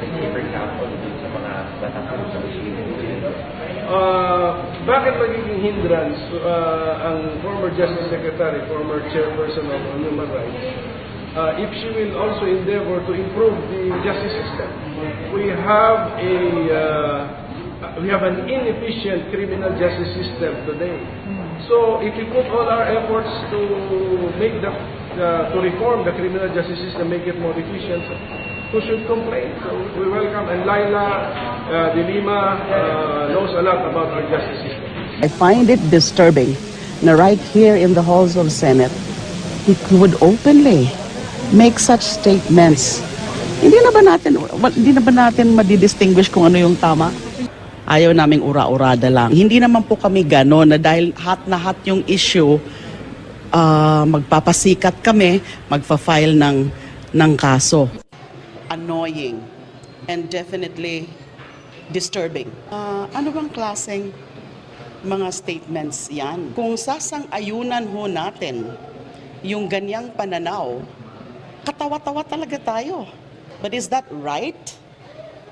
for example, sa mga natatapos sa Bakit magiging hindrance ang former Justice Secretary, former Chairperson of Human Rights, if she will also endeavor to improve the justice system? We have an inefficient criminal justice system today. So if we put all our efforts to make to reform the criminal justice system, make it more efficient, who should complain? So we welcome, and Laila de Lima knows a lot about our justice system. I find it disturbing na right here in the halls of Senate, he would openly make such statements. Hindi na ba natin madidistinguish kung ano yung tama? Ayaw naming ura-urada lang. Hindi naman po kami gano'n na dahil hot na hot yung issue, magpapasikat kami, magfa-file ng kaso. Annoying and definitely disturbing. Ano bang klaseng mga statements yan? Kung sasang-ayunan ho natin yung ganyang pananaw, katawa-tawa talaga tayo. But is that right?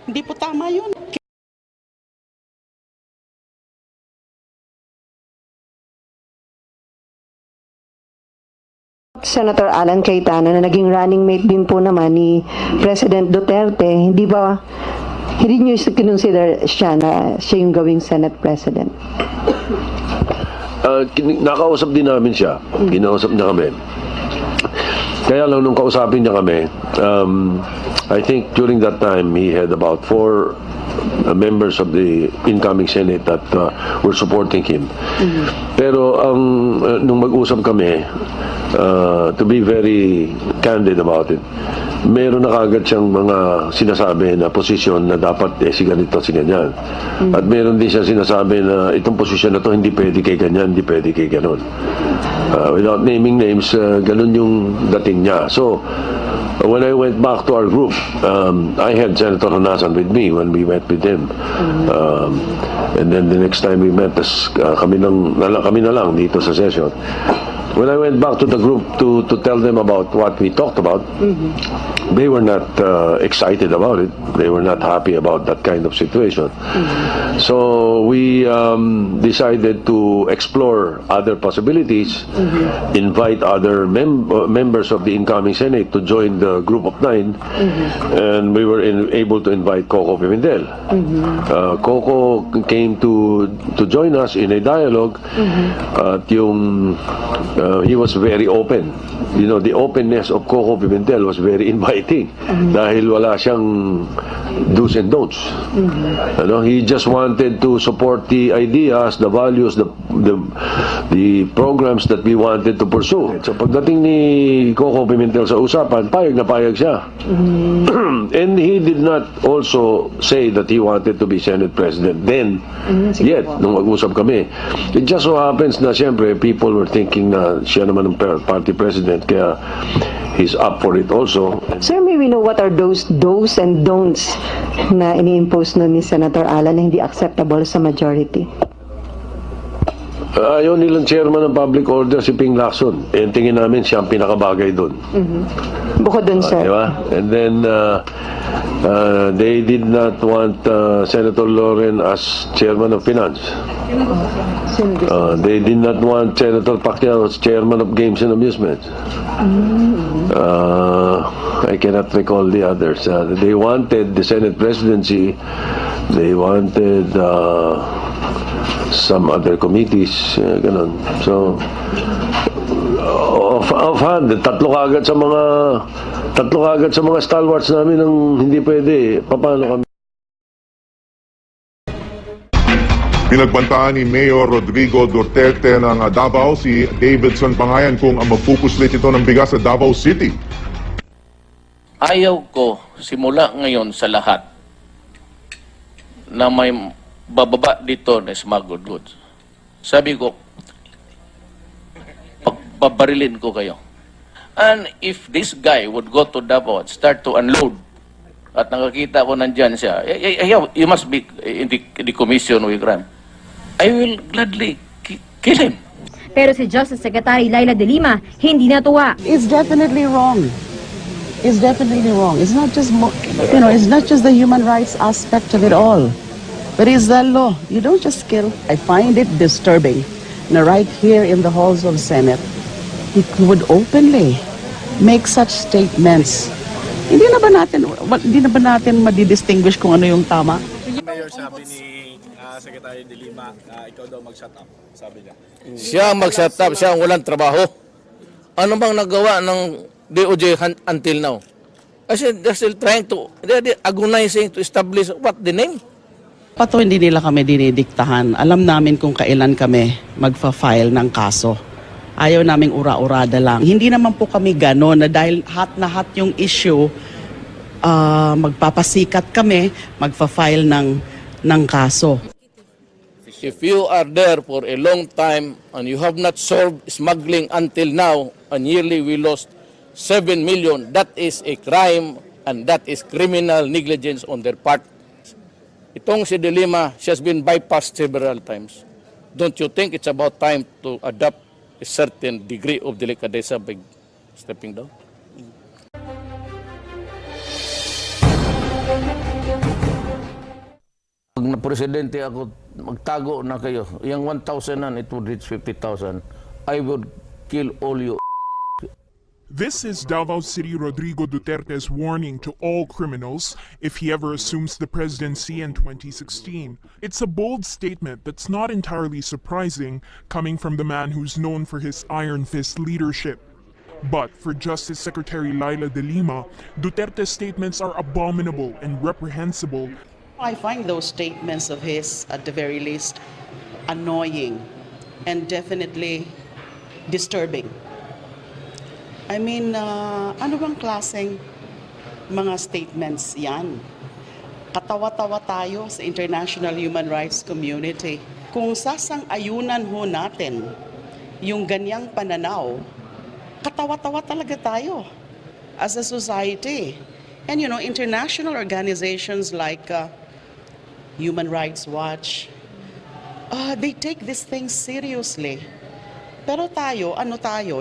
Hindi po tama yun. Senator Alan Cayetano na naging running mate din po naman ni President Duterte, hindi niyo kinonsider siya na siya yung gawing Senate President? Nakausap din namin siya. Kinausap niya kami. Kaya lang nung kausapin niya kami, I think during that time he had about 4 members of the incoming Senate that were supporting him. Pero nung mag-usap kami, to be very candid about it, meron na kagad siyang mga sinasabi na posisyon na dapat si ganito, si ganyan. At meron din siya sinasabi na itong posisyon na to hindi pwede kay ganyan, hindi pwede kay ganon. Without naming names, ganun yung dating niya. So, when I went back to our group, I had Senator Honasan with me when we met with him. And then the next time we met, kami na lang dito sa session. When I went back to the group to tell them about what we talked about, they were not excited about it. They were not happy about that kind of situation. So we decided to explore other possibilities, invite other members of the incoming Senate to join the group of 9, and we were able to invite Coco Pimentel. Coco came to join us in a dialogue at he was very open. You know, the openness of Coco Pimentel was very inviting dahil wala siyang do's and don'ts. He just wanted to support the ideas, the values, the programs that we wanted to pursue. So pagdating ni Coco Pimentel sa usapan, payag na payag siya. And he did not also say that he wanted to be Senate President then, yet, nung mag-usap kami. It just so happens na siyempre, people were thinking na siya naman ang party president, kaya he's up for it also. Sir, may we know what are those do's and don'ts na ini-impose na ni Senator Alan na hindi acceptable sa majority? Ayaw nilang chairman ng public order si Ping Lacson. Eh, tingin namin siya ang pinakabagay doon. Bukod dun, sir. Diba? And then, they did not want Senator Loren as chairman of finance. They did not want Senator Pacquiao as chairman of games and amusements. I cannot recall the others. They wanted the Senate presidency. They wanted some other committees, ganun. So, offhand, tatlo kagad sa mga stalwarts namin ang hindi pwede. Paano kami? Pinagbantaan ni Mayor Rodrigo Duterte ng Davao si Davidson Pangayan kung ang magpupuslit ito ng bigas sa Davao City. Ayaw ko simula ngayon sa lahat na may bababa dito na smuggled goods. Sabi ko, pagbabarilin ko kayo. And if this guy would go to Davao and start to unload, at nakakita ko nandyan siya, you must be in the commission with Graham. I will gladly kill him. Pero si Justice Secretary Laila de Lima hindi natuwa. It's definitely wrong. is definitely wrong. It's not just, it's not just the human rights aspect of it all, but it's the law. You don't just kill. I find it disturbing na right here in the halls of Senate, he would openly make such statements. Hindi na ba natin madidistinguish kung ano yung tama? Mayor, sabi ni Secretary De Lima, ikaw daw mag-shut up, sabi niya. Siya mag-set up, siya ang walang trabaho. Ano bang nagawa ng DOJ until now? Kasi they're still trying to, they're agonizing to establish what the name. Pato hindi nila kami dinidiktahan. Alam namin kung kailan kami magfa-file ng kaso. Ayaw naming ura-urada lang. Hindi naman po kami gano'n na dahil hot na hot yung issue, magpapasikat kami, magfa-file ng kaso. If you are there for a long time and you have not solved smuggling until now, and yearly we lost 7 million, that is a crime and that is criminal negligence on their part. Itong si De Lima, she has been bypassed several times. Don't you think it's about time to adopt a certain degree of delicadeza by stepping down? Pag na-presidente ako, magtago na kayo. Yung 1,000 nan, it would reach 50,000. I would kill all you. This is Davao City Rodrigo Duterte's warning to all criminals if he ever assumes the presidency in 2016. It's a bold statement that's not entirely surprising coming from the man who's known for his iron fist leadership. But for Justice Secretary Laila De Lima, Duterte's statements are abominable and reprehensible. I find those statements of his, at the very least, annoying and definitely disturbing. I mean, ano bang klaseng mga statements yan? Katawa-tawa tayo sa international human rights community. Kung sasang-ayunan ho natin yung ganyang pananaw, katawa-tawa talaga tayo as a society. And international organizations like Human Rights Watch, they take these things seriously. Pero tayo,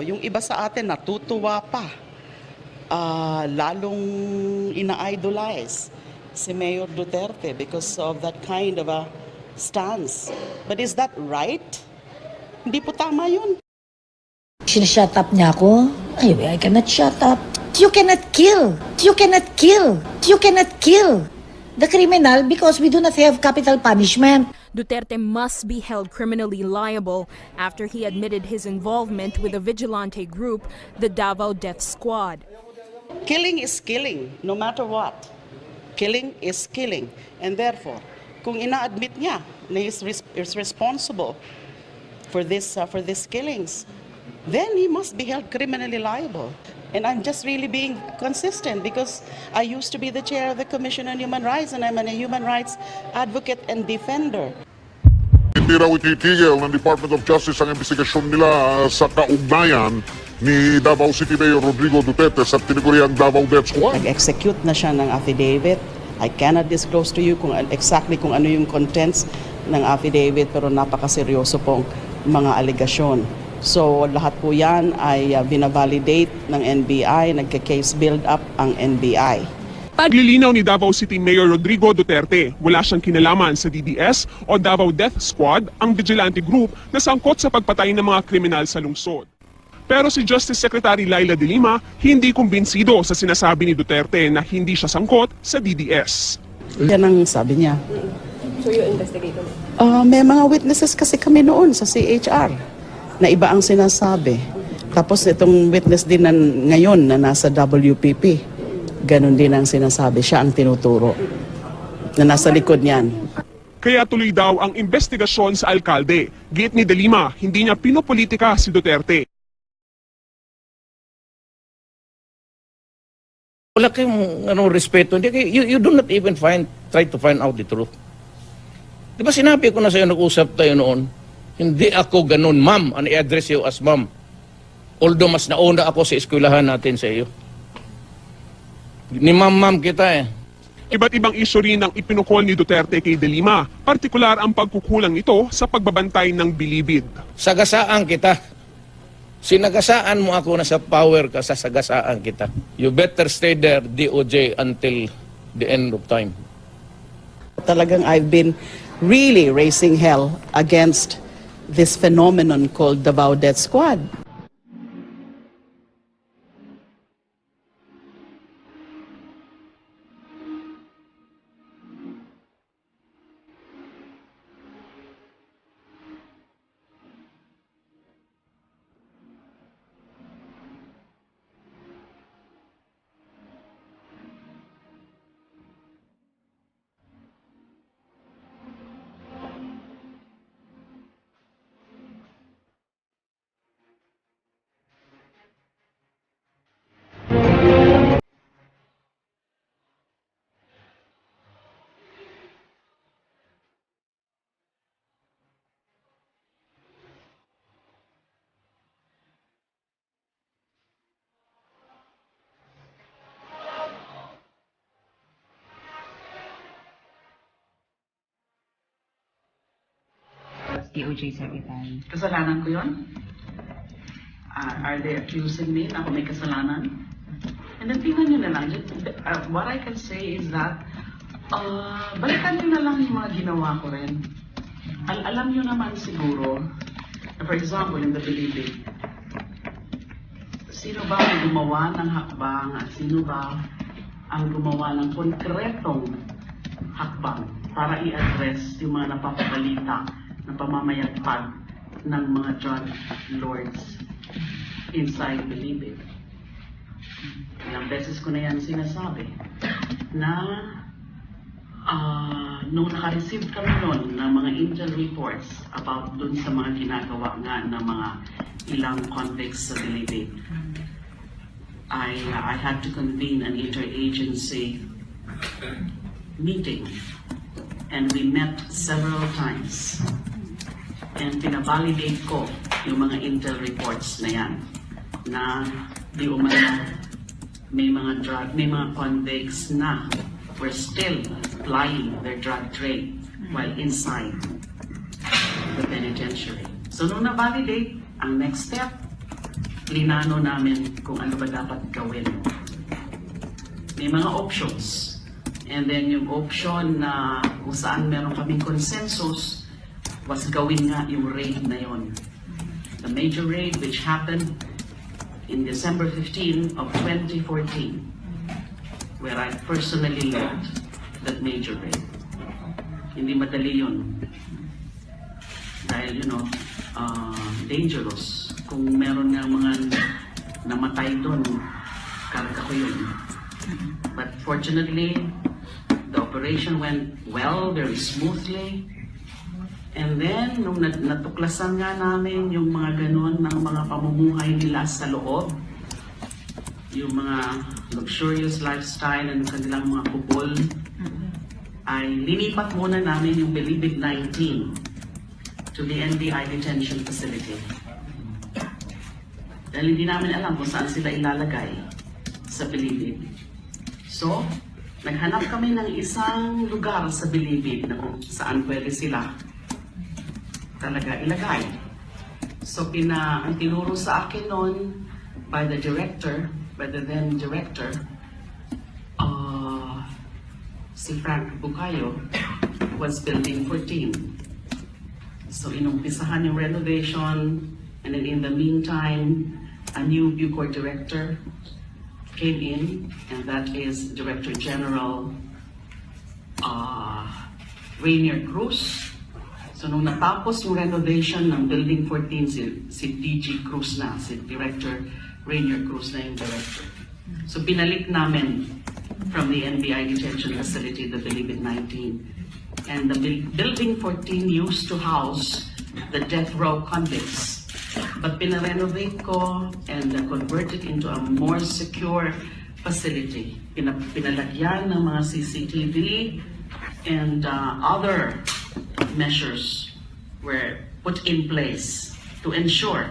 yung iba sa atin natutuwa pa. Lalong ina-idolize si Mayor Duterte because of that kind of a stance. But is that right? Hindi po tama yun. Sinashut up niya ako. I cannot shut up. You cannot kill. You cannot kill. You cannot kill the criminal because we do not have capital punishment. Duterte must be held criminally liable after he admitted his involvement with the vigilante group, the Davao Death Squad. Killing is killing, no matter what. Killing is killing. And therefore, kung ina-admit niya na he is responsible for these killings, then he must be held criminally liable. And I'm just really being consistent because I used to be the chair of the Commission on Human Rights and I'm a human rights advocate and defender. Hindi raw ititigil ng Department of Justice ang investigasyon nila sa kaugnayan ni Davao City Mayor Rodrigo Duterte sa tinaguriang Davao Death Squad. Nag-execute na siya ng affidavit. I cannot disclose to you kung ano yung contents ng affidavit pero napakaseryoso pong mga alegasyon. So lahat po yan ay binavalidate ng NBI, nagka-case build-up ang NBI. Paglilinaw ni Davao City Mayor Rodrigo Duterte, wala siyang kinalaman sa DDS o Davao Death Squad, ang vigilante group na sangkot sa pagpatay ng mga kriminal sa lungsod. Pero si Justice Secretary Laila De Lima hindi kumbinsido sa sinasabi ni Duterte na hindi siya sangkot sa DDS. Yan ang sabi niya. So you investigate them? May mga witnesses kasi kami noon sa CHR na iba ang sinasabi. Tapos itong witness din na ngayon na nasa WPP, ganun din ang sinasabi. Siya ang tinuturo na nasa likod niyan. Kaya tuloy daw ang investigasyon sa alkalde. Git ni De Lima, hindi niya pinopolitika si Duterte. Wala kayong respeto. You do not even try to find out the truth. Di ba sinabi ko na sa'yo, nag-usap tayo noon, hindi ako ganun, ma'am, and i-address you as ma'am. Although mas nauna ako sa eskwelahan natin sa iyo. Ni ma'am kita eh. Iba't ibang isyu rin ang ipinukol ni Duterte kay De Lima, partikular ang pagkukulang nito sa pagbabantay ng bilibid. Sagasaan kita. Sinagasaan mo ako na sa power ka, sasagasaan kita. You better stay there, DOJ, until the end of time. Talagang I've been really raising hell against this phenomenon called Davao Death Squad. DOJ Secretary. Kasalanan ko yun? Are they accusing me na ako may kasalanan? And then tingnan nyo na lang, what I can say is that, balikan nyo na lang yung mga ginawa ko rin. Alam nyo naman siguro, for example, in the Bilibid, sino ba ang gumawa ng hakbang at sino ba ang gumawa ng konkretong hakbang para i-address yung mga napapabalita na pamamayagpag ng mga drug lords inside Bilibid. Ilang beses ko na yan sinasabi na nung naka-receive kami noon ng mga intel reports about dun sa mga ginagawa nga ng mga ilang convicts sa Bilibid, I had to convene an interagency meeting, and we met several times. And pinavalidate ko yung mga intel reports na yan na di umano may mga convicts na were still plying their drug trade while inside the penitentiary. So nung na-validate, ang next step, linano namin kung ano ba dapat gawin. May mga options. And then yung option na kung saan meron kaming consensus was gawin nga yung raid na yon. The major raid which happened in December 15 of 2014, where I personally led that major raid. Hindi madali yun. Dahil, dangerous. Kung meron nga mga namatay doon, karga ko yun. But fortunately, the operation went well, very smoothly. And then, nung natuklasan nga namin yung mga ganon ng mga pamumuhay nila sa loob, yung mga luxurious lifestyle ng kanilang mga kubol, ay linipat muna namin yung Bilibid 19 to the NBI detention facility. Dahil hindi namin alam kung saan sila ilalagay sa Bilibid. So, naghanap kami ng isang lugar sa Bilibid na kung saan pwede sila talaga ilagay. So ang tinuro sa akin noon by the then director, si Frank Bucayo, was building 14. So inumpisahan yung renovation, and then in the meantime, a new Bucor director came in, and that is Director General Rainier Cruz. So nung natapos yung renovation ng Building 14, si DG Cruz na, si Director Rainier Cruz na yung director. So pinalik namin from the NBI detention facility, the Bilibid 19. And the Building 14 used to house the death row convicts. But pinarenovate ko and converted into a more secure facility. Pinalagyan ng mga CCTV and other measures were put in place to ensure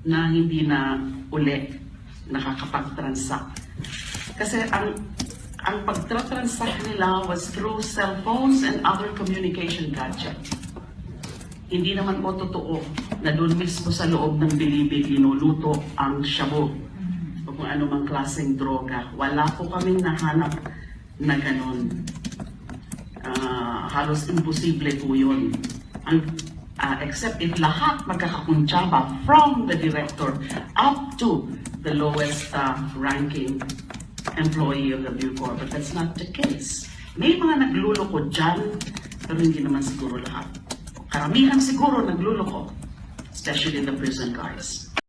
na hindi na uli nakakapag-transact. Kasi ang pag-transact nila was through cell phones and other communication gadgets. Hindi naman po totoo na doon mismo sa loob ng bilibid linuluto ang shabu o kung ano mang klaseng droga. Wala po kaming nahanap na ganun. Halos imposible po yun. Except if lahat magkakakuntsaba from the director up to the lowest ranking employee of the Bucor. But that's not the case. May mga nagluloko dyan, pero hindi naman siguro lahat. Karamihan siguro nagluloko, especially the prison guards.